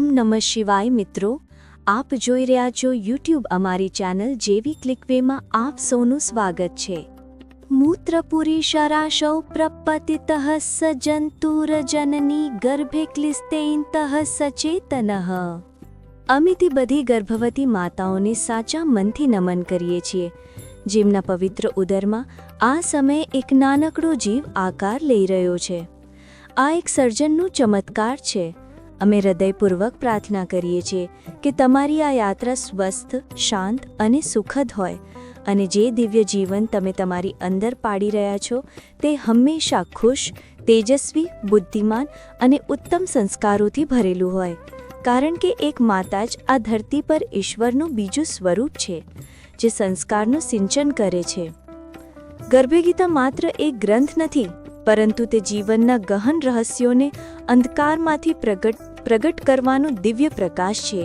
નમઃ શિવાય મિત્રો, આપ જોઈ રહ્યા છો યુટ્યુબ અમારી ચેનલ જેવી ક્લિકવેમાં આપ સૌનું સ્વાગત છે. મૂત્રપુરી શરાશૌ પ્રપતિતઃ સજંતુરજનની ગર્ભે ક્લિસ્તેનતઃ સચેતનઃ. અમિતિ બધી ગર્ભવતી માતાઓને સાચા મનથી નમન કરીએ છીએ, જેમના પવિત્ર ઉદરમાં આ સમયે એક નાનકડો જીવ આકાર લઈ રહ્યો છે. આ એક સર્જનનું ચમત્કાર છે. અમે હૃદયપૂર્વક પ્રાર્થના કરીએ છીએ કે તમારી આ યાત્રા સ્વસ્થ, શાંત અને સુખદ હોય અને જે દિવ્ય જીવન તમે તમારી અંદર પાડી રહ્યા છો તે હંમેશા ખુશ, તેજસ્વી, બુદ્ધિમાન અને ઉત્તમ સંસ્કારોથી ભરેલું હોય, કારણ કે એક માતા જ આ ધરતી પર ઈશ્વરનું બીજું સ્વરૂપ છે, જે સંસ્કારનું સિંચન કરે છે. ગર્ભગીતા માત્ર એક ગ્રંથ નથી, પરંતુ તે જીવનના ગહન રહસ્યોને અંધકારમાંથી પ્રગટ કરવાનો દિવ્ય પ્રકાશ છે.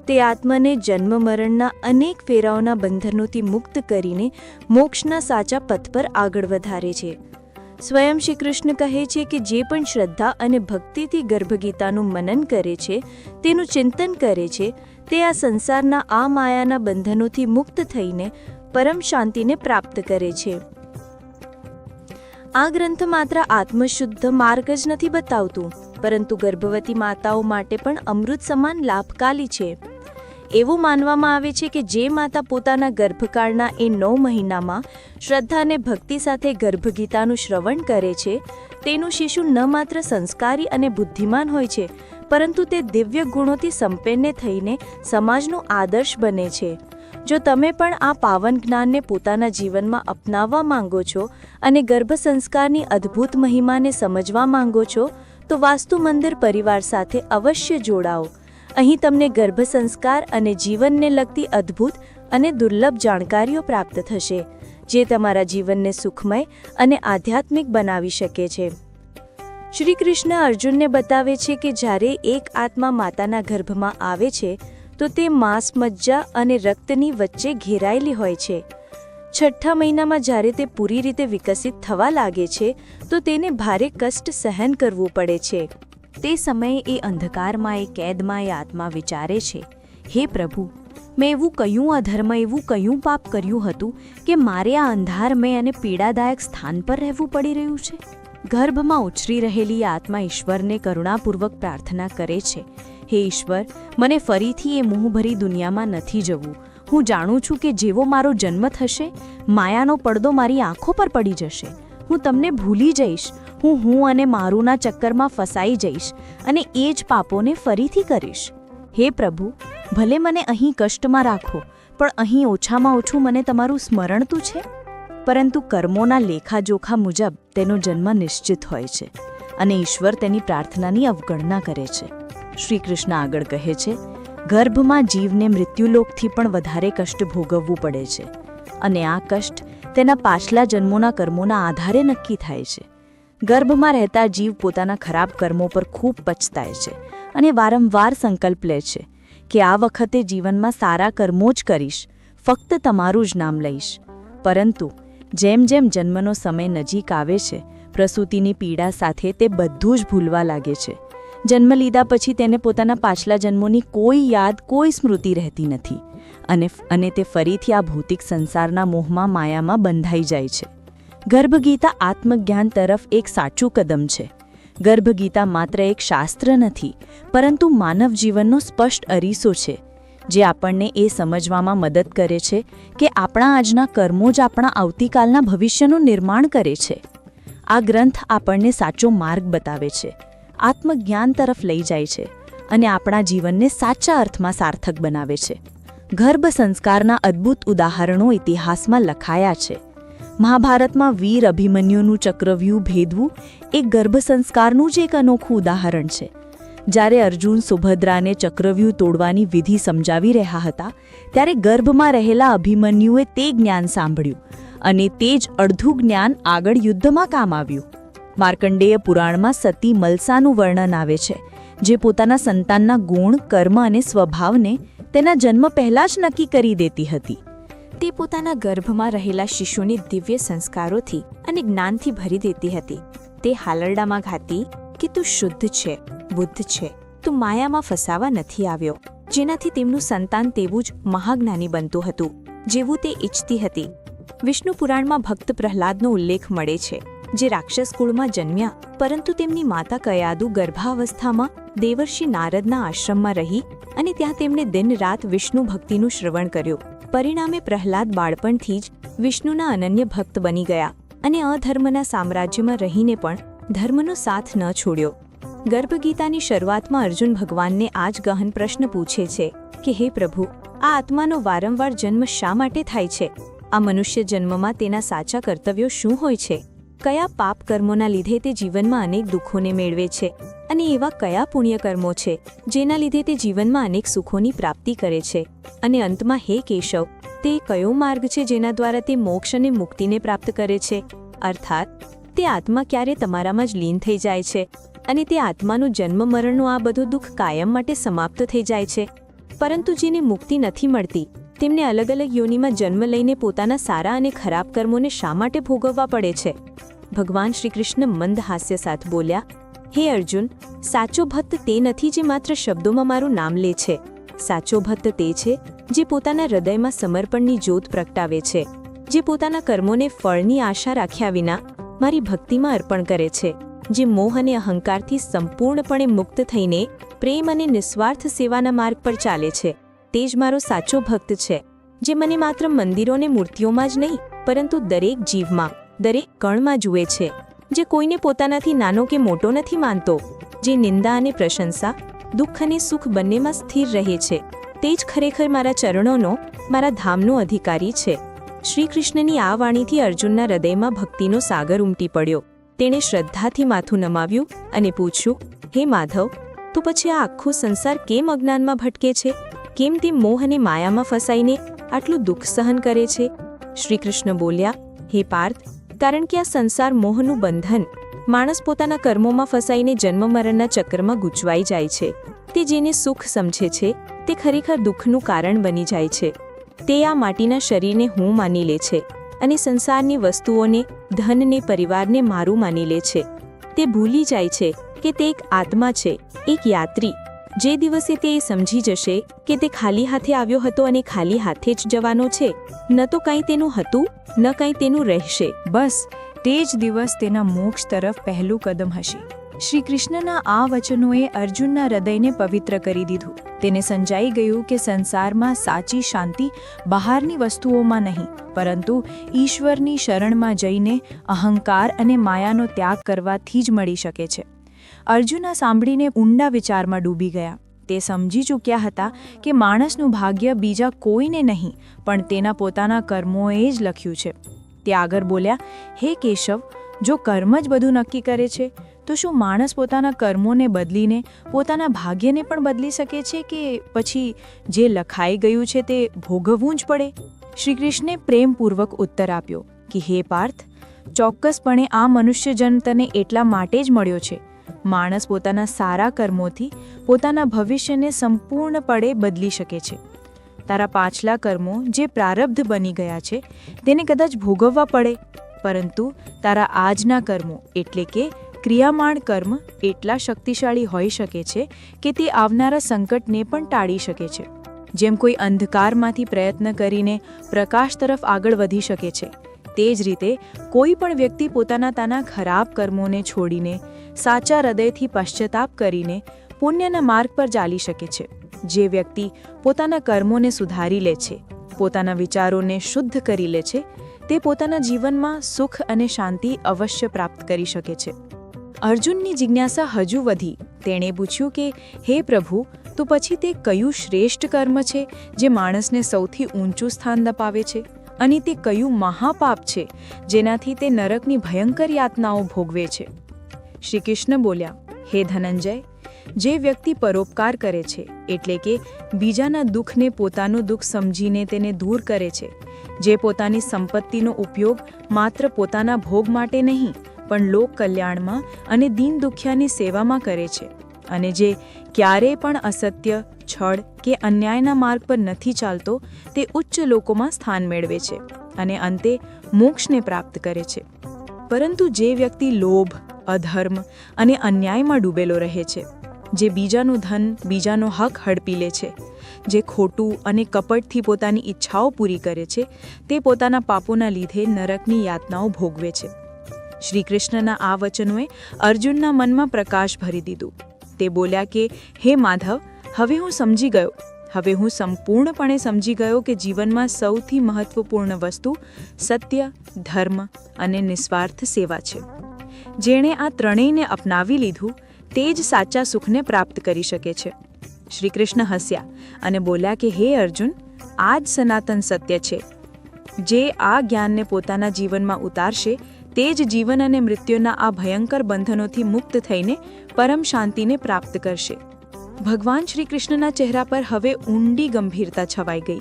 તે આત્માને જન્મ મરણના અનેક ફેરાઓના બંધનોથી મુક્ત કરીને મોક્ષના સાચા પથ પર આગળ વધારે છે. સ્વયં શ્રી કૃષ્ણ કહે છે કે જે પણ શ્રદ્ધા અને ભક્તિથી ગર્ભગીતાનું મનન કરે છે, તેનું ચિંતન કરે છે, તે આ સંસારના આ માયાના બંધનોથી મુક્ત થઈને પરમ શાંતિને પ્રાપ્ત કરે છે. આ ગ્રંથ માત્ર આત્મશુદ્ધ માર્ગ જ નથી બતાવતું, પરંતુ ગર્ભવતી માતાઓ માટે પણ અમૃત સમાન લાભકારી છે. એવું માનવામાં આવે છે કે જે માતા પોતાના ગર્ભકાળના એ 9 મહિનામાં શ્રદ્ધા અને ભક્તિ સાથે ગર્ભગીતાનું શ્રવણ કરે છે, તેનું શિશુ ન માત્ર સંસ્કારી અને બુદ્ધિમાન હોય છે, પરંતુ તે દિવ્ય ગુણોથી સંપન્ન થઈને સમાજનો આદર્શ બને છે. જો તમે પણ આ પાવન જ્ઞાનને પોતાના જીવનમાં અપનાવવા માંગો છો અને ગર્ભ સંસ્કારની અદ્ભુત મહિમાને સમજવા માંગો છો, તો વાસ્તુ મંદિર પરિવાર સાથે અવશ્ય જોડાઓ. અહીં તમને ગર્ભ સંસ્કાર અને જીવનને લગતી અદ્ભુત અને દુર્લભ જાણકારીઓ પ્રાપ્ત થશે, જે તમારા જીવનને સુખમય અને આધ્યાત્મિક બનાવી શકે છે. શ્રી કૃષ્ણ અર્જુનને બતાવે છે કે જ્યારે એક આત્મા માતાના ગર્ભમાં આવે છે, તો તે માંસ, મજ્જા અને રક્તની વચ્ચે ઘેરાયેલી હોય છે. 6ઠ્ઠા મહિનામાં જ્યારે તે પૂરી રીતે વિકસિત થવા લાગે છે, તો તેને ભારે કષ્ટ સહન કરવું પડે છે. તે સમયે એ અંધકારમાં, એ કેદમાં એ આત્મા વિચારે છે, હે પ્રભુ, મેં એવું કયું અધર્મ, એવું કયું પાપ કર્યું હતું કે મારે આ અંધારમય અને પીડાદાયક સ્થાન પર રહેવું પડી રહ્યું છે? ગર્ભમાં ઉછરી રહેલી આત્મા ઈશ્વરને કરુણાપૂર્વક પ્રાર્થના કરે છે, હે ઈશ્વર, મને ફરીથી એ મોહભરી દુનિયામાં નથી જવું. હું જાણું છું કે જેવો મારો જન્મ થશે, માયાનો પડદો મારી આંખો પર પડી જશે. હું તમને ભૂલી જઈશ. હું અને મારુંના ચક્કરમાં ફસાઈ જઈશ અને એ જ પાપોને ફરીથી કરીશ. હે પ્રભુ, ભલે મને અહીં કષ્ટમાં રાખો, પણ અહીં ઓછામાં ઓછું મને તમારું સ્મરણ તું છે. પરંતુ કર્મોના લેખાજોખા મુજબ તેનો જન્મ નિશ્ચિત હોય છે અને ઈશ્વર તેની પ્રાર્થનાની અવગણના કરે છે. શ્રી કૃષ્ણ આગળ કહે છે, ગર્ભમાં જીવને મૃત્યુલોકથી પણ વધારે કષ્ટ ભોગવવું પડે છે અને આ કષ્ટ તેના પાછલા જન્મોના કર્મોના આધારે નક્કી થાય છે. ગર્ભમાં રહેતા જીવ પોતાના ખરાબ કર્મો પર ખૂબ પછતાય છે અને વારંવાર સંકલ્પ લે છે કે આ વખતે જીવનમાં સારા કર્મો જ કરીશ, ફક્ત તમારું જ નામ લઈશ. પરંતુ જેમ જેમ જન્મનો સમય નજીક આવે છે, પ્રસૂતિની પીડા સાથે તે બધું જ ભૂલવા લાગે છે. જન્મ લીધા પછી તેને પોતાના પાછલા જન્મોની કોઈ યાદ, કોઈ સ્મૃતિ રહેતી નથી અને તે ફરીથી આ ભૌતિક સંસારના મોહમાં, માયામાં બંધાઈ જાય છે. ગર્ભગીતા આત્મજ્ઞાન તરફ એક સાચું કદમ છે. ગર્ભગીતા માત્ર એક શાસ્ત્ર નથી, પરંતુ માનવ જીવનનો સ્પષ્ટ અરીસો છે, જે આપણને એ સમજવામાં મદદ કરે છે કે આપણા આજના કર્મો જ આપણા આવતીકાલના ભવિષ્યનું નિર્માણ કરે છે. આ ગ્રંથ આપણને સાચો માર્ગ બતાવે છે, આત્મજ્ઞાન તરફ લઈ જાય છે અને આપણા જીવનને સાચા અર્થમાં સાર્થક બનાવે છે. ગર્ભ સંસ્કારના અદ્ભુત ઉદાહરણો ઇતિહાસમાં લખાયા છે. મહાભારતમાં વીર અભિમન્યુનું ચક્રવ્યૂહ ભેદવું એ ગર્ભ સંસ્કારનું જ એક અનોખું ઉદાહરણ છે. જ્યારે અર્જુન સુભદ્રાને ચક્રવ્યૂહ તોડવાની વિધિ સમજાવી રહ્યા હતા, ત્યારે ગર્ભમાં રહેલા અભિમન્યુએ તે જ્ઞાન સાંભળ્યું અને તે જ અડધું જ્ઞાન આગળ યુદ્ધમાં કામ આવ્યું. માર્કંડેય પુરાણમાં સતી મલસાનું વર્ણન આવે છે, જે પોતાના સંતાનના ગુણ, કર્મ અને સ્વભાવને તેના જન્મ પહેલાં જ નક્કી કરી દેતી હતી. તે પોતાના ગર્ભમાં રહેલા શિશુને દિવ્ય સંસ્કારોથી અને જ્ઞાનથી ભરી દેતી હતી. તે હાલરડામાં ગાતી કે તું શુદ્ધ છે, બુદ્ધ છે, તો માયામાં ફસાવા નથી આવ્યો, જેનાથી તેમનું સંતાન તેવું જ મહાજ્ઞાની બનતું હતું જેવું તે ઈચ્છતી હતી. વિષ્ણુ પુરાણમાં ભક્ત પ્રહલાદનો ઉલ્લેખ મળે છે, જે રાક્ષસ કુળમાં જન્મ્યા, પરંતુ તેમની માતા કયાદુ ગર્ભાવસ્થામાં દેવર્ષિ નારદના આશ્રમમાં રહી અને ત્યાં તેમણે દિન રાત વિષ્ણુ ભક્તિનું શ્રવણ કર્યું. પરિણામે પ્રહલાદ બાળપણથી જ વિષ્ણુના અનન્ય ભક્ત બની ગયા અને અધર્મના સામ્રાજ્યમાં રહીને પણ ધર્મનો સાથ ન છોડ્યો. ગર્ભગીતાની શરૂઆતમાં અર્જુન ભગવાનને આ જ ગહન પ્રશ્ન પૂછે છે કે હે પ્રભુ, આ આત્માનો વારંવાર જન્મ શા માટે થાય છે? આ મનુષ્ય જન્મમાં તેના સાચા કર્તવ્યો શું હોય છે? કયા પાપ કર્મોના લીધે તે જીવનમાં અનેક દુઃખોને મેળવે છે અને એવા કયા પુણ્ય કર્મો છે જેના લીધે તે જીવનમાં અનેક સુખોની પ્રાપ્તિ કરે છે? અને અંતમાં હે કેશવ, તે કયો માર્ગ છે જેના દ્વારા તે મોક્ષ અને મુક્તિને પ્રાપ્ત કરે છે? અર્થાત તે આત્મા ક્યારે તમારામાં જ લીન થઈ જાય છે અને તે આત્માનું જન્મ મરણનું આ બધું દુઃખ કાયમ માટે સમાપ્ત થઈ જાય છે. પરંતુ જેને મુક્તિ નથી મળતી તેમને અલગ અલગ યોનિમાં જન્મ લઈને પોતાના સારા અને ખરાબ કર્મોને શા માટે ભોગવવા પડે છે? ભગવાન શ્રી કૃષ્ણ મંદ હાસ્ય સાથે બોલ્યા, હે અર્જુન, સાચો ભક્ત તે નથી જે માત્ર શબ્દોમાં મારું નામ લે છે. સાચો ભક્ત તે છે જે પોતાના હૃદયમાં સમર્પણની જ્યોત પ્રગટાવે છે, જે પોતાના કર્મોને ફળની આશા રાખ્યા વિના મારી ભક્તિમાં અર્પણ કરે છે, જે મોહ અને અહંકારથી સંપૂર્ણપણે મુક્ત થઈને પ્રેમ અને નિસ્વાર્થ સેવાના માર્ગ પર ચાલે છે. તે જ મારો સાચો ભક્ત છે, જે મને માત્ર મંદિરો અને મૂર્તિઓમાં જ નહીં પરંતુ દરેક જીવમાં, દરેક કણમાં જુએ છે, જે કોઈને પોતાનાથી નાનો કે મોટો નથી માનતો, જે નિંદા અને પ્રશંસા, દુઃખ અને સુખ બંનેમાં સ્થિર રહે છે. તે જ ખરેખર મારા ચરણોનો, મારા ધામનો અધિકારી છે. શ્રી કૃષ્ણની આ વાણીથી અર્જુનના હૃદયમાં ભક્તિનો સાગર ઉમટી પડ્યો. તેણે શ્રદ્ધાથી માથું નમાવ્યું અને પૂછ્યું, હે માધવ, તો પછી આ આખો સંસાર કેમ અજ્ઞાનમાં ભટકે છે? કેમ તે મોહ અને માયામાં ફસાઈને આટલું દુઃખ સહન કરે છે? શ્રી કૃષ્ણ બોલ્યા, હે પાર્થ, કારણ કે આ સંસાર મોહનું બંધન, માણસ પોતાના કર્મોમાં ફસાઈને જન્મ મરણના ચક્રમાં ગૂંચવાઈ જાય છે. તે જેને સુખ સમજે છે તે ખરેખર દુઃખનું કારણ બની જાય છે. તે આ માટીના શરીરને હું માની લે છે અને સંસારની વસ્તુઓને, ધનને, પરિવારને મારું માની લે છે. તે ભૂલી જાય છે કે તે એક આત્મા છે, એક યાત્રી. જે દિવસે તે સમજી જશે કે તે ખાલી હાથે આવ્યો હતો અને ખાલી હાથે જ જવાનો છે, ન તો કંઈ તેનું હતું ન કંઈ તેનું રહેશે, બસ તે જ દિવસ તેના મોક્ષ તરફ પહેલું કદમ હશે. શ્રી કૃષ્ણના આ વચનોએ અર્જુનના હૃદયને પવિત્ર કરી દીધું. તેને સમજાઈ ગયું કે સંસારમાં સાચી શાંતિ બહારની વસ્તુઓમાં નહીં, પરંતુ ઈશ્વરની શરણમાં જઈને અહંકાર અને માયાનો ત્યાગ કરવાથી જ મળી શકે છે. અર્જુન આ સાંભળીને ઊંડા વિચારમાં ડૂબી ગયા. તે સમજી ચૂક્યા હતા કે માણસનું ભાગ્ય બીજા કોઈને નહીં પણ તેના પોતાના કર્મોએ જ લખ્યું છે. તે આગળ બોલ્યા, હે કેશવ, જો કર્મ જ બધું નક્કી કરે છે તો શું માણસ પોતાના કર્મોને બદલીને પોતાના ભાગ્યને પણ બદલી શકે છે કે પછી જે લખાઈ ગયું છે તે ભોગવવું જ પડે? શ્રી કૃષ્ણે પ્રેમપૂર્વક ઉત્તર આપ્યો કે હે પાર્થ, ચોક્કસપણે આ મનુષ્ય જન્મ તને એટલા માટે જ મળ્યો છે. માણસ પોતાના સારા કર્મોથી પોતાના ભવિષ્યને સંપૂર્ણપણે બદલી શકે છે. તારા પાછલા કર્મો જે પ્રારબ્ધ બની ગયા છે તેને કદાચ ભોગવવા પડે, પરંતુ તારા આજના કર્મો એટલે કે ક્રિયામાણ કર્મ એટલા શક્તિશાળી હોઈ શકે છે કે તે આવનારા સંકટને પણ ટાળી શકે છે. જેમ કોઈ અંધકારમાંથી પ્રયત્ન કરીને પ્રકાશ તરફ આગળ વધી શકે છે, તે જ રીતે કોઈ પણ વ્યક્તિ પોતાના તાના ખરાબ કર્મોને છોડીને સાચા હૃદયથી પશ્ચાતાપ કરીને પુણ્યના માર્ગ પર ચાલી શકે છે. જે વ્યક્તિ પોતાના કર્મોને સુધારી લે છે, પોતાના વિચારોને શુદ્ધ કરી લે છે, તે પોતાના જીવનમાં સુખ અને શાંતિ અવશ્ય પ્રાપ્ત કરી શકે છે. અર્જુનની જિજ્ઞાસા હજુ વધી. તેણે પૂછ્યું કે હે પ્રભુ, તો પછી તે કયું શ્રેષ્ઠ કર્મ છે જે માણસને સૌથી ઊંચું સ્થાન અપાવે છે, અને તે કયું મહાપાપ છે જેનાથી તે નરકની ભયંકર યાતનાઓ ભોગવે છે? શ્રી કૃષ્ણ બોલ્યા, હે ધનંજય, જે વ્યક્તિ પરોપકાર કરે છે એટલે કે બીજાના દુઃખને પોતાનું દુઃખ સમજીને તેને દૂર કરે છે, જે પોતાની સંપત્તિનો ઉપયોગ માત્ર પોતાના ભોગ માટે નહીં પણ લોક કલ્યાણમાં અને દીન દુખિયાની સેવામાં કરે છે, અને જે ક્યારેય પણ અસત્ય, છળ કે અન્યાયના માર્ગ પર નથી ચાલતો, તે ઉચ્ચ લોકોમાં સ્થાન મેળવે છે અને અંતે મોક્ષને પ્રાપ્ત કરે છે. પરંતુ જે વ્યક્તિ લોભ, અધર્મ અને અન્યાયમાં ડૂબેલો રહે છે, જે બીજાનું ધન, બીજાનો હક હડપી લે છે, જે ખોટું અને કપટથી પોતાની ઈચ્છાઓ પૂરી કરે છે, તે પોતાના પાપોના લીધે નરકની યાતનાઓ ભોગવે છે. શ્રી કૃષ્ણના આ વચનોએ અર્જુનના મનમાં પ્રકાશ ભરી દીધું. તે બોલ્યા કે હે માધવ, હવે હું સમજી ગયો. હવે હું સંપૂર્ણપણે સમજી ગયો કે જીવનમાં સૌથી મહત્વપૂર્ણ વસ્તુ સત્ય, ધર્મ અને નિસ્વાર્થ સેવા છે. જેણે આ ત્રણેયને અપનાવી લીધું તે જ સાચા સુખને પ્રાપ્ત કરી શકે છે. શ્રી કૃષ્ણ હસ્યા અને બોલ્યા કે હે અર્જુન, આ જ સનાતન સત્ય છે. જે આ જ્ઞાનને પોતાના જીવનમાં ઉતારશે તે જ જીવન અને મૃત્યુના આ ભયંકર બંધનોથી મુક્ત થઈને પરમ શાંતિને પ્રાપ્ત કરશે. ભગવાન શ્રી કૃષ્ણના ચહેરા પર હવે ઊંડી ગંભીરતા છવાઈ ગઈ.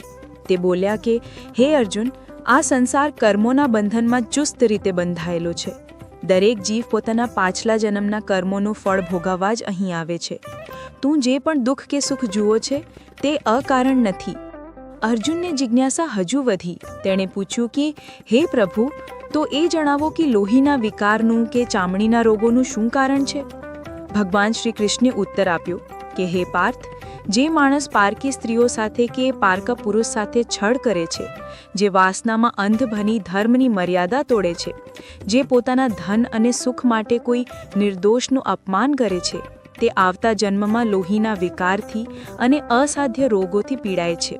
તે બોલ્યા કે હે અર્જુન, આ સંસાર કર્મોના બંધનમાં ચુસ્ત રીતે બંધાયેલો છે. દરેક જીવ પોતાના પાછલા જન્મના કર્મોનું ફળ ભોગવવા જ અહીં આવે છે. તું જે પણ દુઃખ કે સુખ જુઓ છે તે અકારણ નથી. અર્જુનને જિજ્ઞાસા હજુ વધી. તેણે પૂછ્યું કે હે પ્રભુ, તો એ જણાવો કે લોહીના વિકારનું કે ચામડીના રોગોનું શું કારણ છે? ભગવાન શ્રી કૃષ્ણે ઉત્તર આપ્યો કે હે પાર્થ, જે માણસ પારકી સ્ત્રીઓ સાથે કે પારકા પુરુષ સાથે છળ કરે છે, જે વાસનામાં અંધ બની ધર્મની મર્યાદા તોડે છે, જે પોતાના ધન અને સુખ માટે કોઈ નિર્દોષનું અપમાન કરે છે, તે આવતા જન્મમાં લોહીના વિકારથી અને અસાધ્ય રોગોથી પીડાય છે.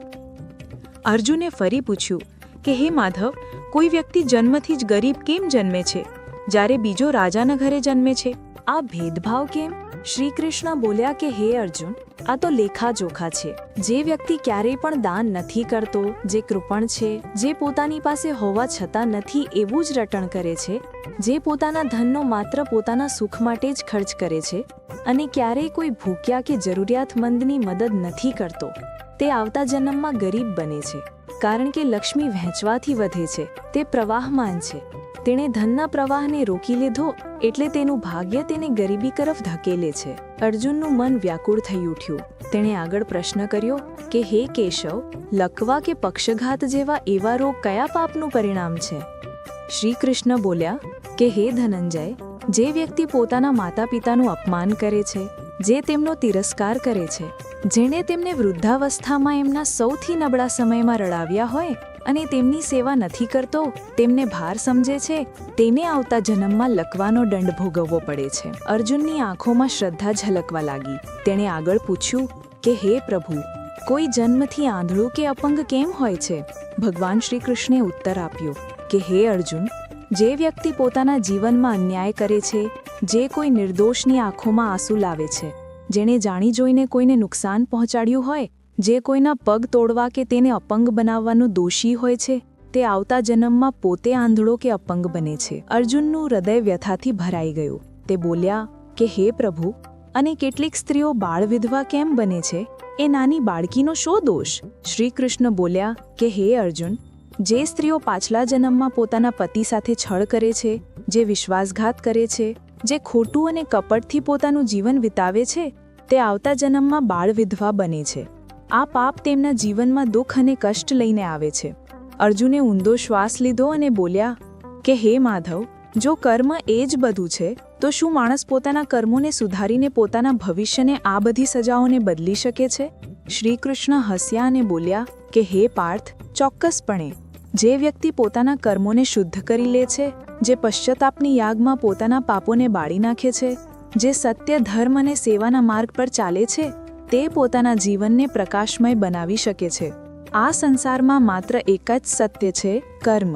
અર્જુને ફરી પૂછ્યું કે હે માધવ, કોઈ વ્યક્તિ જન્મથી જ ગરીબ કેમ જન્મે છે જ્યારે બીજો રાજાના ઘરે જન્મે છે? આ ભેદભાવ કેમ? શ્રી કૃષ્ણ બોલ્યા કે હે અર્જુન, આ તો લેખાજોખા છે. જે વ્યક્તિ ક્યારેય પણ દાન નથી કરતો, જે કૃપણ છે, જે પોતાની પાસે હોવા છતાં નથી એવું જ રટણ કરે છે, જે પોતાના ધનનો માત્ર પોતાના સુખ માટે જ ખર્ચ કરે છે અને ક્યારેય કોઈ ભૂખ્યા કે જરૂરિયાતમંદની મદદ નથી કરતો, તે આવતા જન્મમાં ગરીબ બને છે. કારણ કે લક્ષ્મી વહેંચવાથી વધે છે, તે પ્રવાહમાન છે. તેણે ધનના પ્રવાહને રોકી લીધો એટલે તેનું ભાગ્ય તેને ગરીબી તરફ ધકેલે છે. અર્જુનનું મન વ્યાકુળ થઈ ઉઠ્યું. તેણે આગળ પ્રશ્ન કર્યો કે હે કેશવ, લકવા કે પક્ષઘાત જેવા એવા રોગ કયા પાપનું પરિણામ છે? શ્રી કૃષ્ણ બોલ્યા કે હે ધનંજય, જે વ્યક્તિ પોતાના માતા પિતાનું અપમાન કરે છે, જે તેમનો તિરસ્કાર કરે છે, જેણે તેમને વૃદ્ધાવસ્થામાં એમના સૌથી નબળા સમયમાં રડાવ્યા હોય અને તેમની સેવા નથી કરતો, તેમને ભાર સમજે છે, તેને આવતા જન્મમાં લકવાનો દંડ ભોગવવો પડે છે. અર્જુનની આંખોમાં શ્રદ્ધા ઝલકવા લાગી. તેણે આગળ પૂછ્યું કે હે પ્રભુ, કોઈ જન્મથી આંધળું કે અપંગ કેમ હોય છે? ભગવાન શ્રી કૃષ્ણે ઉત્તર આપ્યો કે હે અર્જુન, જે વ્યક્તિ પોતાના જીવનમાં અન્યાય કરે છે, જે કોઈ નિર્દોષની આંખોમાં આંસુ લાવે છે, જેણે જાણી જોઈને કોઈને નુકસાન પહોંચાડ્યું હોય, જે કોઈના પગ તોડવા કે તેને અપંગ બનાવવાનું દોષી હોય છે, તે આવતા જન્મમાં પોતે આંધળો કે અપંગ બને છે. અર્જુનનું હૃદય વ્યથાથી ભરાઈ ગયું. તે બોલ્યા કે હે પ્રભુ, અને કેટલીક સ્ત્રીઓ બાળ વિધવા કેમ બને છે? એ નાની બાળકીનો શો દોષ? શ્રી કૃષ્ણ બોલ્યા કે હે અર્જુન, જે સ્ત્રીઓ પાછલા જન્મમાં પોતાના પતિ સાથે છળ કરે છે, જે વિશ્વાસઘાત કરે છે, જે ખોટું અને કપટથી પોતાનું જીવન વિતાવે છે, તે આવતા જન્મમાં બાળ વિધવા બને છે. આ પાપ તેમના જીવનમાં દુઃખ અને કષ્ટ લઈને આવે છે. અર્જુને ઊંડો શ્વાસ લીધો અને બોલ્યા કે હે માધવ, જો કર્મ એ જ બધું છે, તો શું માણસ પોતાના કર્મોને સુધારીને પોતાના ભવિષ્યને આ બધી સજાઓને બદલી શકે છે? શ્રી કૃષ્ણ હસ્યા અને બોલ્યા કે હે પાર્થ, ચોક્કસપણે. જે વ્યક્તિ પોતાના કર્મોને શુદ્ધ કરી લે છે, જે પશ્ચાતાપની યાગમાં પોતાના પાપોને બાળી નાખે છે, જે સત્ય, ધર્મ અને સેવાના માર્ગ પર ચાલે છે, તે પોતાના જીવનને પ્રકાશમય બનાવી શકે છે. આ સંસારમાં માત્ર એક જ સત્ય છે, કર્મ.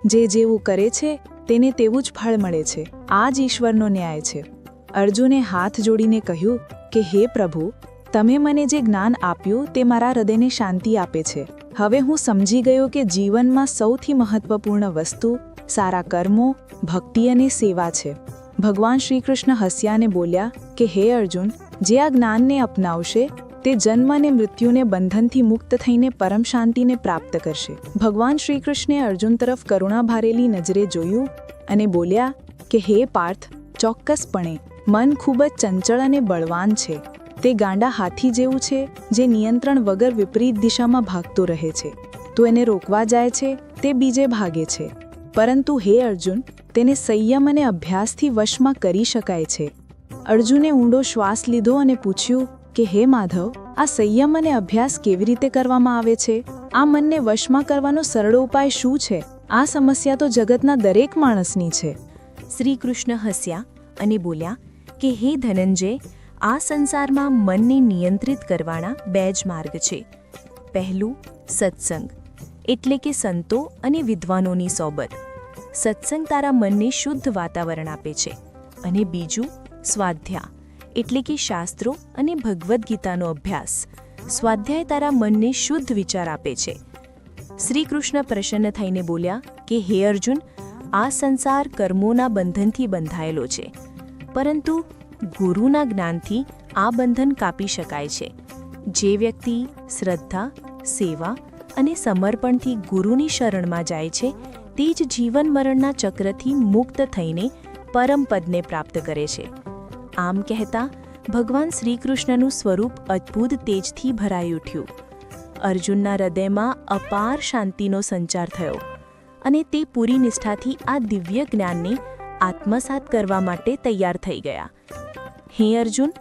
જે જેવું કરે છે તેને તેવું જ ફળ મળે છે. આ જ ઈશ્વરનો ન્યાય છે. અર્જુને હાથ જોડીને કહ્યું કે હે પ્રભુ, તમે મને જે જ્ઞાન આપ્યું તે મારા હૃદયને શાંતિ આપે છે. હવે હું સમજી ગયો કે જીવનમાં સૌથી મહત્વપૂર્ણ વસ્તુ સારા કર્મો, ભક્તિ અને સેવા છે. ભગવાન શ્રી કૃષ્ણ હસ્યા અને બોલ્યા કે હે અર્જુન, જે આ જ્ઞાનને અપનાવશે તે જન્મ અને મૃત્યુને બંધનથી મુક્ત થઈને પરમ શાંતિને પ્રાપ્ત કરશે. ભગવાન શ્રી કૃષ્ણે અર્જુન તરફ કરુણા ભરેલી નજરે જોયું અને બોલ્યા કે હે પાર્થ, ચોક્કસપણે મન ખૂબ જ ચંચળ અને બળવાન છે. તે ગાંડા હાથી જેવું છે જે નિયંત્રણ વગર વિપરીત દિશામાં ભાગતો રહે છે. તો એને રોકવા જાય છે તે બીજે ભાગે છે. પરંતુ હે અર્જુન, તેને સંયમ અને અભ્યાસથી વશમાં કરી શકાય છે. અર્જુને ઊંડો શ્વાસ લીધો અને પૂછ્યું કે હે માધવ, આ સંયમ અને અભ્યાસ કેવી રીતે કરવામાં આવે છે? આ મનને વશમાં કરવાનો સરળ ઉપાય શું છે? આ સમસ્યા તો જગતના દરેક માણસની છે. શ્રી કૃષ્ણ હસ્યા અને બોલ્યા કે હે ધનંજય, આ સંસારમાં મનને નિયંત્રિત કરવાના 2 જ માર્ગ છે. પહેલું સત્સંગ, એટલે કે સંતો અને વિદ્વાનોની સોબત. સત્સંગ તારા મનને શુદ્ધ વાતાવરણ આપે છે. અને બીજું સ્વાધ્યાય, એટલે કે શાસ્ત્રો અને ભગવદ્ ગીતાનો અભ્યાસ. સ્વાધ્યાય તારા મનને શુદ્ધ વિચાર આપે છે. શ્રી કૃષ્ણ પ્રસન્ન થઈને બોલ્યા કે હે અર્જુન, આ સંસાર કર્મોના બંધનથી બંધાયેલો છે, પરંતુ ગુરુના જ્ઞાનથી આ બંધન કાપી શકાય છે. જે વ્યક્તિ શ્રદ્ધા, સેવા અને સમર્પણથી ગુરુની શરણમાં જાય છે, તે જ જીવન મરણના ચક્રથી મુક્ત થઈને પરમપદને પ્રાપ્ત કરે છે. આમ કહેતા ભગવાન શ્રીકૃષ્ણનું સ્વરૂપ અદ્ભુત તેજથી ભરાઈ ઉઠ્યું. અર્જુનના હૃદયમાં અપાર શાંતિનો સંચાર થયો અને તે પૂરી નિષ્ઠાથી આ દિવ્ય જ્ઞાનને આત્મસાત કરવા માટે તૈયાર થઈ ગયા. હે અર્જુન,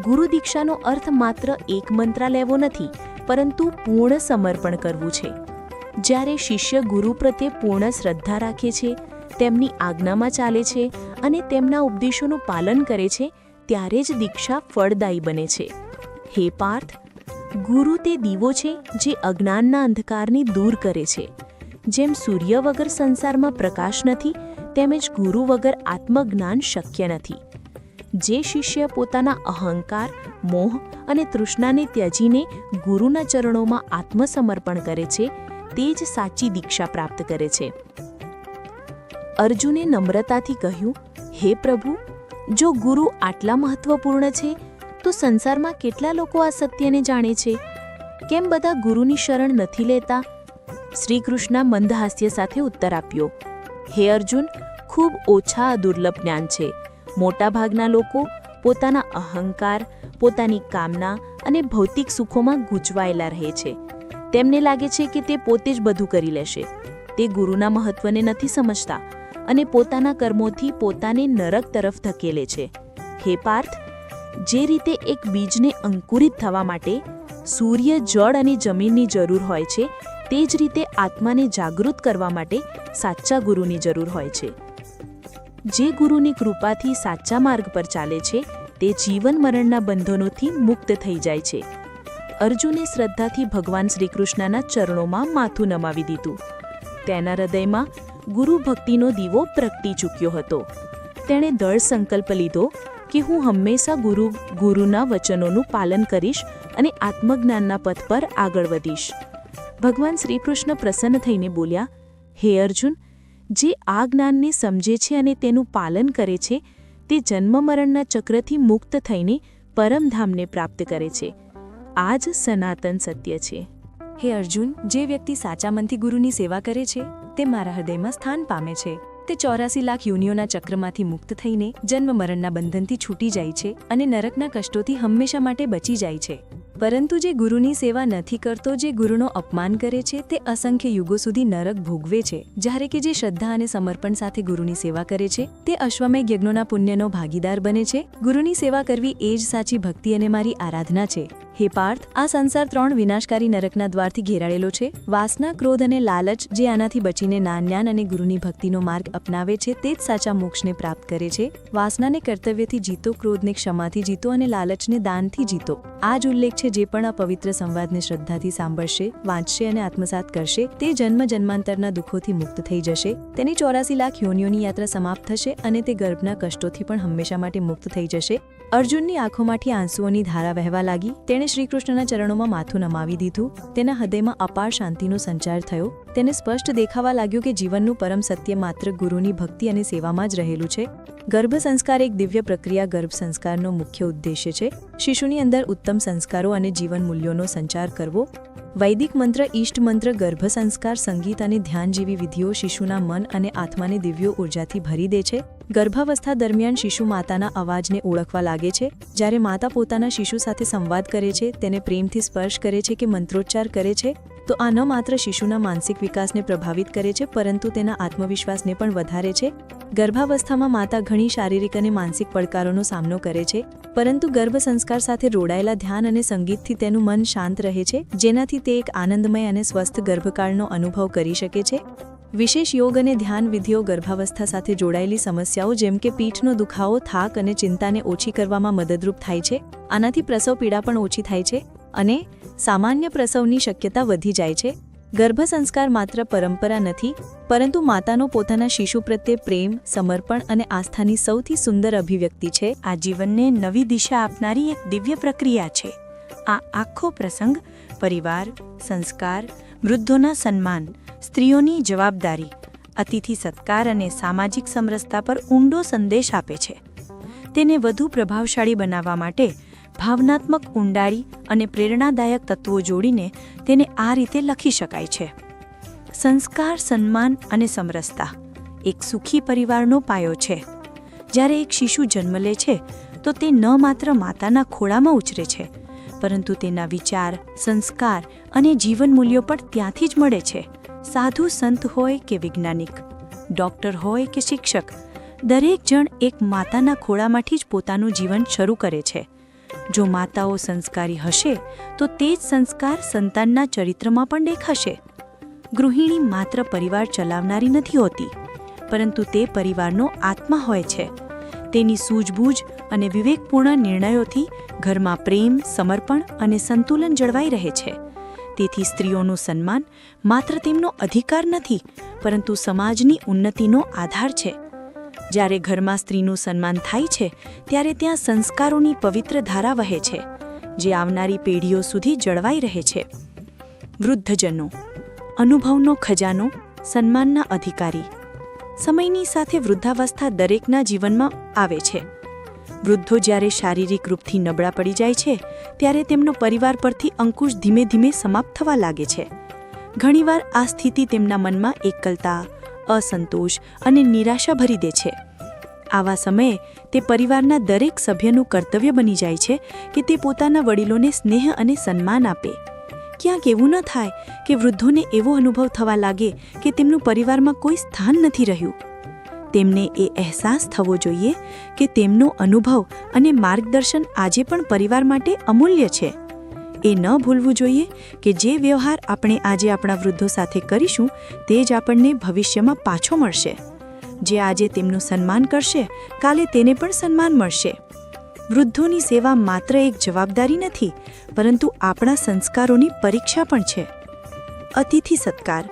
ગુરુ દીક્ષાનો અર્થ માત્ર એક મંત્ર લેવો નથી, પરંતુ પૂર્ણ સમર્પણ કરવું છે. જ્યારે શિષ્ય ગુરુ પ્રત્યે પૂર્ણ શ્રદ્ધા રાખે છે, તેમની આજ્ઞામાં ચાલે છે અને તેમના ઉપદેશોનું પાલન કરે છે, ત્યારે જ દીક્ષા ફળદાયી બને છે. હે પાર્થ, ગુરુ તે દીવો છે જે અજ્ઞાનના અંધકારને દૂર કરે છે. જેમ સૂર્ય વગર સંસારમાં પ્રકાશ નથી, તેમ જ ગુરુ વગર આત્મજ્ઞાન શક્ય નથી. જે શિષ્ય પોતાના અહંકાર, મોહ અને તૃષ્ણાને ત્યજીને ગુરુના ચરણોમાં આત્મસમર્પણ કરે છે, તે જ સાચી દીક્ષા પ્રાપ્ત કરે છે. અર્જુને નમ્રતાથી કહ્યું, હે પ્રભુ, જો ગુરુ આટલા મહત્વપૂર્ણ છે, તો સંસારમાં કેટલા લોકો આ સત્યને જાણે છે? કેમ બધા ગુરુની શરણ નથી લેતા? શ્રી કૃષ્ણ મંદહાસ્ય સાથે ઉત્તર આપ્યો, હે અર્જુન, ખૂબ ઓછા દુર્લભ જ્ઞાન છે. મોટાભાગના લોકો પોતાના અહંકાર, પોતાની કામના અને ભૌતિક સુખોમાં ગૂંચવાયેલા રહે છે. તેમને લાગે છે કે તે પોતે જ બધું કરી લેશે. તે ગુરુના મહત્વને નથી સમજતા અને પોતાના કર્મોથી પોતાને નરક તરફ ધકેલે છે. હે પાર્થ, જે રીતે એક બીજને અંકુરિત થવા માટે સૂર્ય, જળ અને જમીનની જરૂર હોય છે, તે જ રીતે આત્માને જાગૃત કરવા માટે સાચા ગુરુની જરૂર હોય છે. જે ગુરુની કૃપાથી સાચા માર્ગ પર ચાલે છે, તે જીવન મરણના બંધનોથી મુક્ત થઈ જાય છે. અર્જુને શ્રદ્ધાથી ભગવાન શ્રીકૃષ્ણના ચરણોમાં માથું નમાવી દીધું. તેના હૃદયમાં ગુરુ ભક્તિનો દીવો પ્રગટી ચૂક્યો હતો. તેણે દૃઢ સંકલ્પ લીધો કે હું હંમેશા ગુરુના વચનોનું પાલન કરીશ અને આત્મજ્ઞાનના પથ પર આગળ વધીશ. ભગવાન શ્રીકૃષ્ણ પ્રસન્ન થઈને બોલ્યા, હે અર્જુન, જે આ જ્ઞાનને સમજે છે અને તેનું પાલન કરે છે, તે જન્મ મરણના ચક્રથી મુક્ત થઈને પરમધામને પ્રાપ્ત કરે છે. આ જ સનાતન સત્ય છે. હે અર્જુન, જે વ્યક્તિ સાચા મનથી ગુરુની સેવા કરે છે, તે મારા હૃદયમાં સ્થાન પામે છે. તે 84 લાખ યોનિઓના ચક્રમાંથી મુક્ત થઈને જન્મ મરણના બંધનથી છૂટી જાય છે અને નરકના કષ્ટોથી હંમેશા માટે બચી જાય છે. પરંતુ જે ગુરુની સેવા નથી કરતો, જે ગુરુનો અપમાન કરે છે, તે અસંખ્ય યુગો સુધી નરક ભોગવે છે. જ્યારે કે જે શ્રદ્ધા અને સમર્પણ સાથે ગુરુની સેવા કરે છે, તે અશ્વમેઘ યજ્ઞોના પુણ્યનો ભાગીદાર બને છે. ગુરુની સેવા કરવી એ જ સાચી ભક્તિ અને મારી આરાધના છે. હે પાર્થ, આ સંસાર 3 વિનાશકારી નરકના દ્વારથી ઘેરાયેલો છે. વાસના, ક્રોધ અને લાલચ, જે આનાથી બચીને જ્ઞાન અને ગુરુની ભક્તિનો માર્ગ અપનાવે છે, તે જ સાચા મોક્ષને પ્રાપ્ત કરે છે. વાસનાને કર્તવ્યથી જીતો, ક્રોધને ક્ષમાથી જીતો અને લાલચને દાનથી જીતો. આ જ ઉલ્લેખ છે. જે પણ આ પવિત્ર સંવાદને શ્રદ્ધાથી સાંભળશે, વાંચશે અને આત્મસાત કરશે, તે જન્મ જન્માંતરના દુઃખોથી મુક્ત થઈ જશે. તેની 84 લાખ યોનિઓની યાત્રા સમાપ્ત થશે અને તે ગર્ભના કષ્ટોથી પણ હંમેશા માટે મુક્ત થઈ જશે. અર્જુનની આંખોમાંથી આંસુઓની ધારા વહેવા લાગી. તેણે શ્રીકૃષ્ણના ચરણોમાં માથું નમાવી દીધું. તેના હૃદયમાં અપાર શાંતિનો સંચાર થયો. તેને સ્પષ્ટ દેખાવા લાગ્યું કે જીવનનું પરમ સત્ય માત્ર ગુરુની ભક્તિ અને સેવામાં જ રહેલું છે. ગર્ભ સંસ્કાર એક દિવ્ય પ્રક્રિયા ગર્ભ સંસ્કારનો મુખ્ય ઉદ્દેશ્ય છે. શિશુની અંદર ઉત્તમ સંસ્કારો અને જીવન મૂલ્યોનો સંચાર કરવો. વૈદિક મંત્ર, ઈષ્ટ મંત્ર, ગર્ભ સંસ્કાર, સંગીત અને ધ્યાન જેવી વિધિઓ શિશુના મન અને આત્માને દિવ્ય ઉર્જાથી ભરી દે છે. ગર્ભાવસ્થા દરમિયાન શિશુ માતાના અવાજને ઓળખવા લાગે છે. જ્યારે માતા પોતાના શિશુ સાથે સંવાદ કરે છે, તેને પ્રેમથી સ્પર્શ કરે છે કે મંત્રોચ્ચાર કરે છે, તો આ ન માત્ર શિશુના માનસિક વિકાસને પ્રભાવિત કરે છે પરંતુ તેના આત્મવિશ્વાસને પણ વધારે છે. ગર્ભાવસ્થામાં માતા ઘણી શારીરિક અને માનસિક પડકારોનો સામનો કરે છે, પરંતુ ગર્ભ સંસ્કાર સાથે જોડાયેલા ધ્યાન અને સંગીતથી તેનું મન શાંત રહે છે, જેનાથી તે એક આનંદમય અને સ્વસ્થ ગર્ભકાળનો અનુભવ કરી શકે છે. વિશેષ યોગ અને ધ્યાન વિધિઓ ગર્ભાવસ્થા સાથે જોડાયેલી સમસ્યાઓ જેમ કે પીઠનો દુખાવો, થાક અને ચિંતાને ઓછી કરવામાં મદદરૂપ થાય છે. આનાથી પ્રસવ પીડા પણ ઓછી થાય છે અને સામાન્ય પ્રસવની શક્યતા વધી જાય છે. ગર્ભ સંસ્કાર માત્ર પરંપરા નથી, પરંતુ માતાનો પોતાના શિશુ પ્રત્યે પ્રેમ, સમર્પણ અને આસ્થાની સૌથી સુંદર અભિવ્યક્તિ છે. આ જીવનને નવી દિશા આપનારી એક દિવ્ય પ્રક્રિયા છે. આ આખો પ્રસંગ પરિવાર, સંસ્કાર, વૃદ્ધોના સન્માન, સ્ત્રીઓની જવાબદારી, અતિથિ સત્કાર અને સામાજિક સમરસતા પર ઊંડો સંદેશ આપે છે. તેને વધુ પ્રભાવશાળી બનાવવા માટે ભાવનાત્મક ઊંડાઈ અને પ્રેરણાદાયક તત્વો જોડીને તેને આ રીતે લખી શકાય છે. સંસ્કાર, સન્માન અને સમરસતા એક સુખી પરિવારનો પાયો છે. જ્યારે એક શિશુ જન્મ લે છે તો તે ન માત્ર માતાના ખોળામાં ઉછરે છે, પરંતુ તેના વિચાર, સંસ્કાર અને જીવન મૂલ્યો પણ ત્યાંથી જ મળે છે. સાધુ સંત હોય કે વૈજ્ઞાનિક, ડૉક્ટર હોય કે શિક્ષક, દરેક જણ એક માતાના ખોળામાંથી જ પોતાનું જીવન શરૂ કરે છે. જો માતાઓ સંસ્કારી હશે તો તે જ સંસ્કાર સંતાનના ચરિત્રમાં પણ દેખાશે. ગૃહિણી માત્ર પરિવાર ચલાવનારી નથી હોતી, પરંતુ તે પરિવારનો આત્મા હોય છે. તેની સૂઝબૂઝ અને વિવેકપૂર્ણ નિર્ણયોથી ઘરમાં પ્રેમ, સમર્પણ અને સંતુલન જળવાઈ રહે છે. તેથી સ્ત્રીઓનું સન્માન માત્ર તેમનો અધિકાર નથી, પરંતુ સમાજની ઉન્નતિનો આધાર છે. જ્યારે ઘરમાં સ્ત્રીનું સન્માન થાય છે ત્યારે ત્યાં સંસ્કારોની પવિત્ર ધારા વહે છે, જે આવનારી પેઢીઓ સુધી જળવાઈ રહે છે. વૃદ્ધજનો અનુભવનો ખજાનો, સન્માનના અધિકારી. સમયની સાથે વૃદ્ધાવસ્થા દરેકના જીવનમાં આવે છે. વૃદ્ધો જ્યારે શારીરિક રૂપથી નબળા પડી જાય છે ત્યારે તેમનો પરિવાર પરથી અંકુશ ધીમે ધીમે સમાપ્ત થવા લાગે છે. ઘણીવાર આ સ્થિતિ તેમના મનમાં એકલતા, અસંતોષ અને નિરાશા ભરી દે છે. આવા સમયે તે પરિવારના દરેક સભ્યનું કર્તવ્ય બની જાય છે કે તે પોતાના વડીલોને સ્નેહ અને સન્માન આપે. ક્યાંક એવું ન થાય કે વૃદ્ધોને એવો અનુભવ થવા લાગે કે તેમનું પરિવારમાં કોઈ સ્થાન નથી રહ્યું. તેમને એ અહેસાસ થવો જોઈએ કે તેમનો અનુભવ અને માર્ગદર્શન આજે પણ પરિવાર માટે અમૂલ્ય છે. એ ન ભૂલવું જોઈએ કે જે વ્યવહાર આપણે આજે આપણા વૃદ્ધો સાથે કરીશું તે જ આપણને ભવિષ્યમાં પાછો મળશે. જે આજે તેમનું સન્માન કરશે, કાલે તેને પણ સન્માન મળશે. વૃદ્ધોની સેવા માત્ર એક જવાબદારી નથી, પરંતુ આપણા સંસ્કારોની પરીક્ષા પણ છે. અતિથિ સત્કાર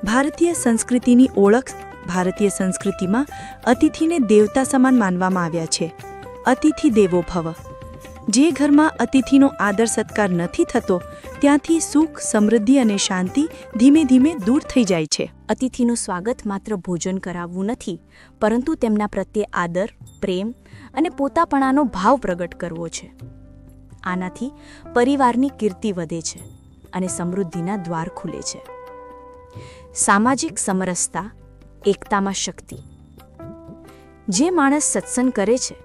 ભારતીય સંસ્કૃતિની ઓળખ. ભારતીય સંસ્કૃતિમાં અતિથિને દેવતા સમાન માનવામાં આવ્યા છે. અતિથિ દેવો ભવ. જે ઘરમાં અતિથિનો આદર સત્કાર નથી થતો ત્યાંથી સુખ, સમૃદ્ધિ અને શાંતિ ધીમે ધીમે દૂર થઈ જાય છે. અતિથિનું સ્વાગત માત્ર ભોજન કરાવવું નથી, પરંતુ તેમના પ્રત્યે આદર, પ્રેમ અને પોતાપણાનો ભાવ પ્રગટ કરવો છે. આનાથી પરિવારની કીર્તિ વધે છે અને સમૃદ્ધિના દ્વાર ખુલે છે. સામાજિક સમરસતા, એકતામાં શક્તિ. જે માણસ સત્સંગ કરે છે,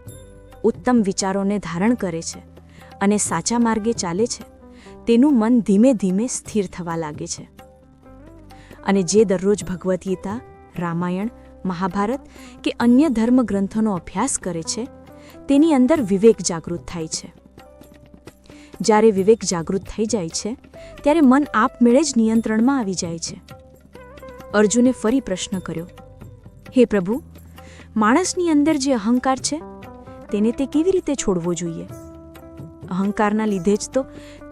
ઉત્તમ વિચારોને ધારણ કરે છે અને સાચા માર્ગે ચાલે છે, તેનું મન ધીમે ધીમે સ્થિર થવા લાગે છે. અને જે દરરોજ ભગવદ્ ગીતા, રામાયણ, મહાભારત કે અન્ય ધર્મ ગ્રંથોનો અભ્યાસ કરે છે, તેની અંદર વિવેક જાગૃત થાય છે. જ્યારે વિવેક જાગૃત થઈ જાય છે ત્યારે મન આપમેળે જ નિયંત્રણમાં આવી જાય છે. અર્જુને ફરી પ્રશ્ન કર્યો, હે પ્રભુ, માણસની અંદર જે અહંકાર છે તેને તે કેવી રીતે છોડવો જોઈએ? અહંકારના લીધે જ તો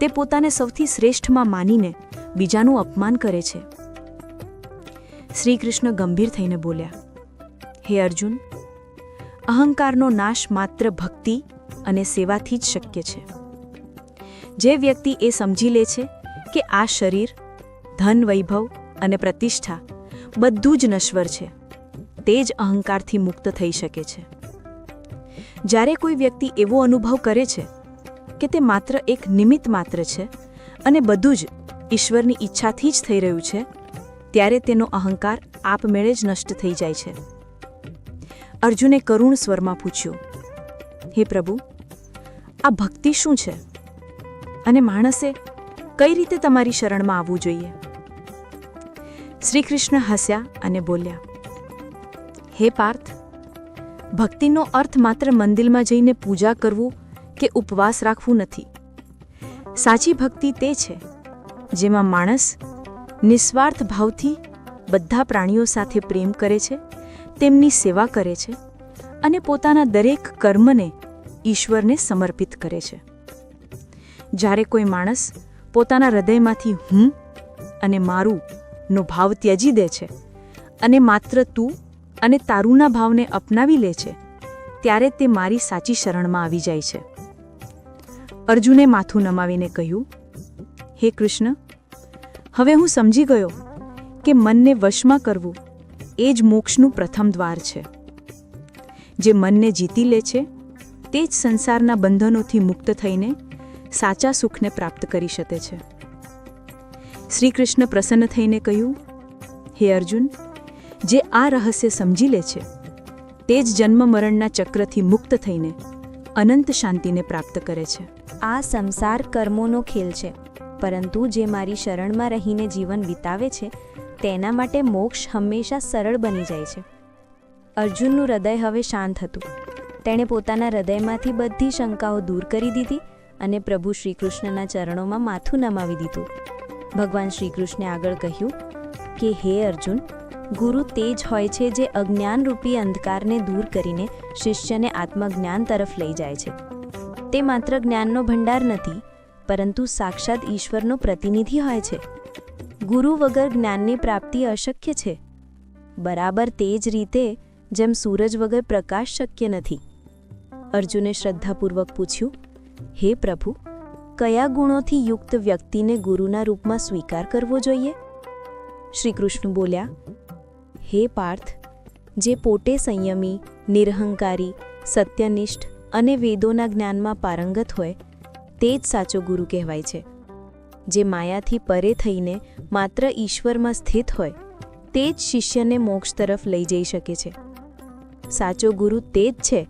તે પોતાને સૌથી શ્રેષ્ઠમાં માનીને બીજાનું અપમાન કરે છે. શ્રી કૃષ્ણ ગંભીર થઈને બોલ્યા, હે અર્જુન, અહંકારનો નાશ માત્ર ભક્તિ અને સેવાથી જ શક્ય છે. જે વ્યક્તિ એ સમજી લે છે કે આ શરીર, ધન, વૈભવ અને પ્રતિષ્ઠા બધું જ નશ્વર છે, તે જ અહંકારથી મુક્ત થઈ શકે છે. જ્યારે કોઈ વ્યક્તિ એવો અનુભવ કરે છે કે તે માત્ર એક નિમિત્ત માત્ર છે અને બધું જ ઈશ્વરની ઈચ્છાથી જ થઈ રહ્યું છે, ત્યારે તેનો અહંકાર આપમેળે જ નષ્ટ થઈ જાય છે. અર્જુને કરુણ સ્વરમાં પૂછ્યું, હે પ્રભુ, આ ભક્તિ શું છે અને માણસે કઈ રીતે તમારી શરણમાં આવવું જોઈએ? શ્રી કૃષ્ણ હસ્યા અને બોલ્યા, હે પાર્થ, ભક્તિનો અર્થ માત્ર મંદિરમાં જઈને પૂજા કરવું કે ઉપવાસ રાખવું નથી. સાચી ભક્તિ તે છે જેમાં માણસ નિસ્વાર્થ ભાવથી બધા પ્રાણીઓ સાથે પ્રેમ કરે છે, તેમની સેવા કરે છે અને પોતાના દરેક કર્મને ઈશ્વરને સમર્પિત કરે છે. જ્યારે કોઈ માણસ પોતાના હૃદયમાંથી હું અને મારું નો ભાવ ત્યજી દે છે અને માત્ર તું અને તારુંના ભાવને અપનાવી લે છે, ત્યારે તે મારી સાચી શરણમાં આવી જાય છે. અર્જુને માથું નમાવીને કહ્યું, હે કૃષ્ણ, હવે હું સમજી ગયો કે મનને વશમાં કરવું એ જ મોક્ષનું પ્રથમ દ્વાર છે. જે મનને જીતી લે છે તે જ સંસારના બંધનોથી મુક્ત થઈને સાચા સુખને પ્રાપ્ત કરી શકે છે. શ્રી કૃષ્ણ પ્રસન્ન થઈને કહ્યું, હે અર્જુન, જે આ રહસ્ય સમજી લે છે તે જ જન્મ મરણના ચક્રથી મુક્ત થઈને અનંત શાંતિને પ્રાપ્ત કરે છે. આ સંસાર કર્મોનો ખેલ છે, પરંતુ જે મારી શરણમાં રહીને જીવન વિતાવે છે તેના માટે મોક્ષ હંમેશા સરળ બની જાય છે. અર્જુનનું હૃદય હવે શાંત હતું. તેણે પોતાના હૃદયમાંથી બધી શંકાઓ દૂર કરી દીધી અને પ્રભુ શ્રી કૃષ્ણના ચરણોમાં માથું નમાવી દીધું. ભગવાન શ્રી કૃષ્ણે આગળ કહ્યું કે હે અર્જુન, ગુરુ તે જ હોય છે જે અજ્ઞાનરૂપી અંધકારને દૂર કરીને શિષ્યને આત્મજ્ઞાન તરફ લઈ જાય છે. તે માત્ર જ્ઞાનનો ભંડાર નથી, પરંતુ સાક્ષાત ઈશ્વરનો પ્રતિનિધિ હોય છે. ગુરુ વગર જ્ઞાનની પ્રાપ્તિ અશક્ય છે. બરાબર તે જ રીતે જેમ સૂરજ વગર પ્રકાશ શક્ય નથી. અર્જુને શ્રદ્ધાપૂર્વક પૂછ્યું, હે પ્રભુ, કયા ગુણોથી યુક્ત વ્યક્તિને ગુરુના રૂપમાં સ્વીકાર કરવો જોઈએ? શ્રી કૃષ્ણ બોલ્યા, હે પાર્થ, જે પોતે સંયમી, નિરહંકારી, સત્યનિષ્ઠ અને વેદોના જ્ઞાનમાં પારંગત હોય તે જ સાચો ગુરુ કહેવાય છે. જે માયાથી પરે થઈને માત્ર ઈશ્વરમાં સ્થિત હોય તે જ શિષ્યને મોક્ષ તરફ લઈ જઈ શકે છે. સાચો ગુરુ તે જ છે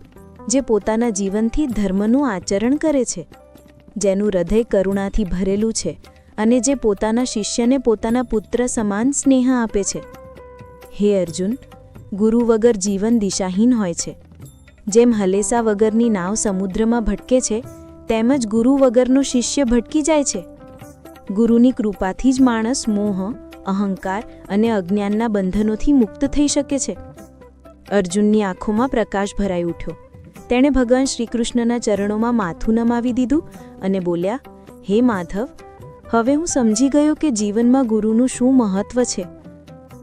જે પોતાના જીવનથી ધર્મનું આચરણ કરે છે, જેનું હૃદય કરુણાથી ભરેલું છે અને જે પોતાના શિષ્યને પોતાના પુત્ર સમાન સ્નેહ આપે છે. હે અર્જુન, ગુરુ વગર જીવન દિશાહીન હોય છે. જેમ હલેસા વગરની નાવ સમુદ્રમાં ભટકે છે, તેમજ ગુરુ વગરનો શિષ્ય ભટકી જાય છે. ગુરુની કૃપાથી જ માણસ મોહ, અહંકાર અને અજ્ઞાનના બંધનોથી મુક્ત થઈ શકે છે. અર્જુનની આંખોમાં પ્રકાશ ભરાઈ ઉઠ્યો. તેણે ભગવાન શ્રીકૃષ્ણના ચરણોમાં માથું નમાવી દીધું અને બોલ્યા, હે માધવ, હવે હું સમજી ગયો કે જીવનમાં ગુરુનું શું મહત્વ છે.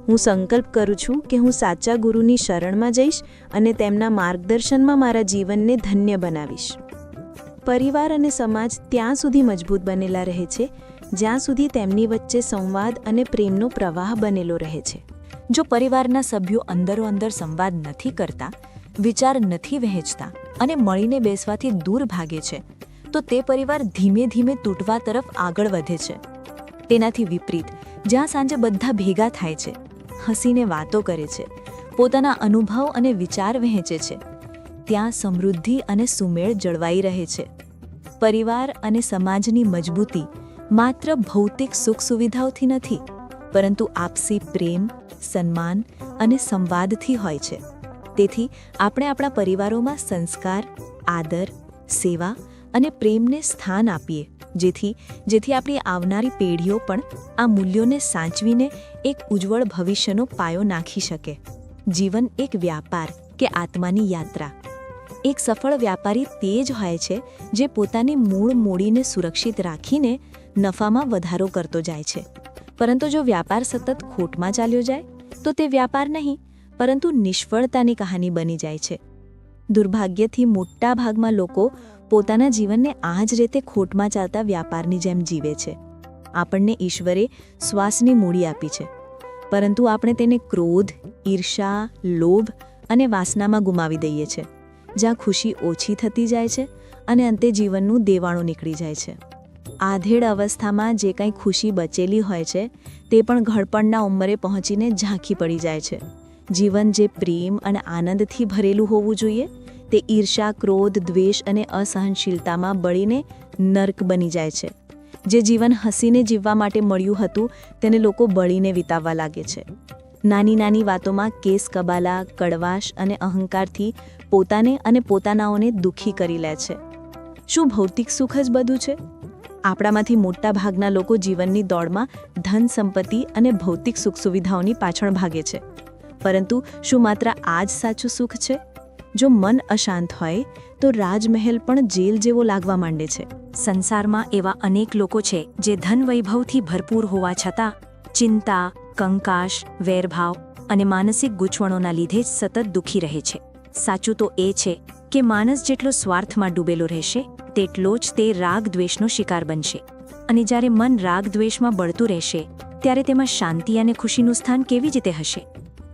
હું સંકલ્પ કરું છું કે હું સાચા ગુરુની શરણમાં જઈશ અને તેમના માર્ગદર્શનમાં મારા જીવનને ધન્ય બનાવીશ. પરિવાર અને સમાજ ત્યાં સુધી મજબૂત બનેલા રહે છે જ્યાં સુધી તેમની વચ્ચે સંવાદ અને પ્રેમનો પ્રવાહ બનેલો રહે છે. જો પરિવારના સભ્યો અંદરોઅંદર સંવાદ નથી કરતા, વિચાર નથી વહેંચતા અને મળીને બેસવાથી દૂર ભાગે છે, તો તે પરિવાર ધીમે ધીમે તૂટવા તરફ આગળ વધે છે. તેનાથી વિપરીત, જ્યાં સાંજે બધા ભેગા થાય છે, હસીને વાતો કરે છે, પોતાના અનુભવ અને વિચાર વહેંચે છે, ત્યાં સમૃદ્ધિ અને સુમેળ જળવાઈ રહે છે. પરિવાર અને સમાજની મજબૂતી માત્ર ભૌતિક સુખ સુવિધાઓથી નથી, પરંતુ આપસી પ્રેમ, સન્માન અને સંવાદથી હોય છે. તેથી આપણે આપણા પરિવારોમાં સંસ્કાર, આદર, સેવા અને પ્રેમને સ્થાન આપીએ, જેથી આપણી આવનારી પેઢીઓ પણ આ મૂલ્યોને સાચવીને એક ઉજ્જવળ ભવિષ્યનો પાયો નાખી શકે. જીવન એક વ્યાપાર કે આત્માની યાત્રા. એક સફળ વ્યાપારી તે જ હોય છે જે પોતાની મૂળ મૂડીને સુરક્ષિત રાખીને નફામાં વધારો કરતો જાય છે. પરંતુ જો વ્યાપાર સતત ખોટમાં ચાલ્યો જાય તો તે વ્યાપાર નહીં, પરંતુ નિષ્ફળતાની કહાની બની જાય છે. દુર્ભાગ્યથી મોટા ભાગમાં લોકો પોતાના જીવનને આ જ રીતે ખોટમાં ચાલતા વ્યાપારની જેમ જીવે છે. આપણને ઈશ્વરે શ્વાસની મૂડી આપી છે, પરંતુ આપણે તેને ક્રોધ, ઈર્ષા, લોભ અને વાસનામાં ગુમાવી દઈએ છીએ, જ્યાં ખુશી ઓછી થતી જાય છે અને અંતે જીવનનું દેવાણું નીકળી જાય છે. આધેડ અવસ્થામાં જે કંઈ ખુશી બચેલી હોય છે તે પણ ઘડપણના ઉંમરે પહોંચીને ઝાંખી પડી જાય છે. જીવન જે પ્રેમ અને આનંદથી ભરેલું હોવું જોઈએ તે ઈર્ષા, ક્રોધ, દ્વેષ અને અસહનશીલતામાં બળીને નર્ક બની જાય છે. જે જીવન હસીને જીવવા માટે મળ્યું હતું તેને લોકો બળીને વિતાવવા લાગે છે. નાની નાની વાતોમાં કેસ કબાલા, કડવાશ અને અહંકારથી પોતાને અને પોતાનાઓને દુઃખી કરી લે છે. શું ભૌતિક સુખ જ બધું છે? આપણામાંથી મોટા ભાગના લોકો જીવનની દોડમાં ધન સંપત્તિ અને ભૌતિક સુખ સુવિધાઓની પાછળ ભાગે છે. પરંતુ શું માત્ર આ જ સાચું સુખ છે? જો મન અશાંત હોય તો રાજમહેલ પણ જેલ જેવો લાગવા માંડે છે. સંસારમાં એવા અનેક લોકો છે જે ધન વૈભવથી ભરપૂર હોવા છતાં ચિંતા, કંકાશ, વેરભાવ અને માનસિક ગૂંચવણોના લીધે જ સતત દુઃખી રહે છે. સાચું તો એ છે કે માણસ જેટલો સ્વાર્થમાં ડૂબેલો રહેશે તેટલો જ તે રાગ દ્વેષનો શિકાર બનશે. અને જ્યારે મન રાગ દ્વેષમાં બળતું રહેશે ત્યારે તેમાં શાંતિ અને ખુશીનું સ્થાન કેવી રીતે હશે?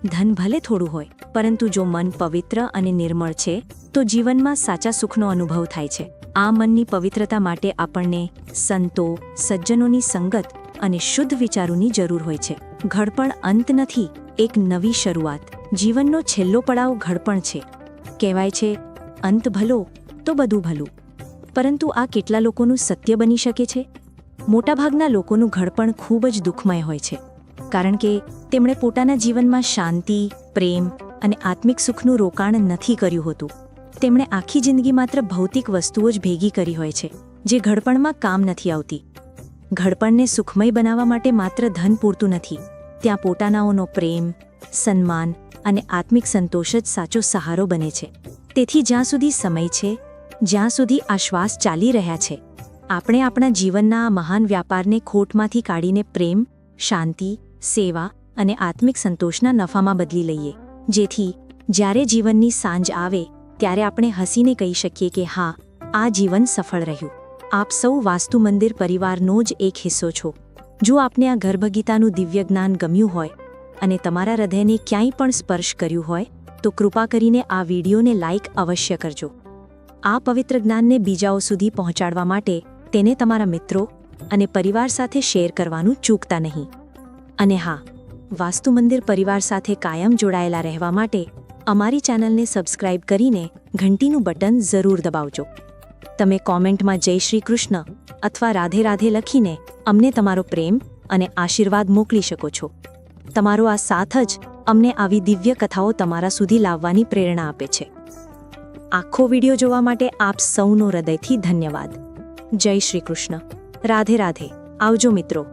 ધન ભલે થોડું હોય, પરંતુ જો મન પવિત્ર અને નિર્મળ છે તો જીવનમાં સાચા સુખનો અનુભવ થાય છે. આ મનની પવિત્રતા માટે આપણને સંતો, સજ્જનોની સંગત અને શુદ્ધ વિચારોની જરૂર હોય છે. ઘડપણ અંત નથી, એક નવી શરૂઆત. જીવનનો છેલ્લો પડાવ ઘડપણ છે. કહેવાય છે, અંત ભલો તો બધું ભલું. પરંતુ આ કેટલા લોકોનું સત્ય બની શકે છે? મોટાભાગના લોકોનું ઘડપણ ખૂબ જ દુઃખમય હોય છે, કારણ કે તેમણે પોતાના જીવનમાં શાંતિ, પ્રેમ અને આત્મિક સુખનું રોકાણ નથી કર્યું હોતું. તેમણે આખી જિંદગી માત્ર ભૌતિક વસ્તુઓ જ ભેગી કરી હોય છે, જે ઘડપણમાં કામ નથી આવતી. ઘડપણને સુખમય બનાવવા માટે માત્ર ધન પૂરતું નથી. ત્યાં પોતાનાઓનો પ્રેમ, સન્માન અને આત્મિક સંતોષ જ સાચો સહારો બને છે. તેથી જ્યાં સુધી સમય છે, જ્યાં સુધી આ શ્વાસ ચાલી રહ્યા છે, આપણે આપણા જીવનના આ મહાન વ્યાપારને ખોટમાંથી કાઢીને પ્રેમ, શાંતિ, સેવા અને આત્મિક સંતોષના નફામાં બદલી લઈએ, જેથી જ્યારે જીવનની સાંજ આવે ત્યારે આપણે હસીને કહી શકીએ કે હા, આ જીવન સફળ રહ્યું. આપ સૌ વાસ્તુ મંદિર પરિવારનો જ એક હિસ્સો છો. જો આપને આ ગર્ભગીતાનું દિવ્ય જ્ઞાન ગમ્યું હોય અને તમારા હૃદયને ક્યાંય પણ સ્પર્શ કર્યું હોય તો કૃપા કરીને આ વિડીયોને લાઇક અવશ્ય કરજો. આ પવિત્ર જ્ઞાનને બીજાઓ સુધી પહોંચાડવા માટે તેને તમારા મિત્રો અને પરિવાર સાથે શેર કરવાનું ચૂકતા નહીં. અને હા, વાસ્તુ મંદિર પરિવાર સાથે કાયમ જોડાયેલા રહેવા માટે અમારી ચેનલને સબસ્ક્રાઇબ કરીને ઘંટીનું બટન જરૂર દબાવજો. તમે કોમેન્ટમાં જય શ્રી કૃષ્ણ અથવા રાધે રાધે લખીને અમને તમારો પ્રેમ અને આશીર્વાદ મોકલી શકો છો. તમારો આ સાથ જ અમને આવી દિવ્ય કથાઓ તમારા સુધી લાવવાની પ્રેરણા આપે છે. આખો વિડીયો જોવા માટે આપ સૌનો હૃદયથી ધન્યવાદ. જય શ્રી કૃષ્ણ. રાધે રાધે. આવજો મિત્રો.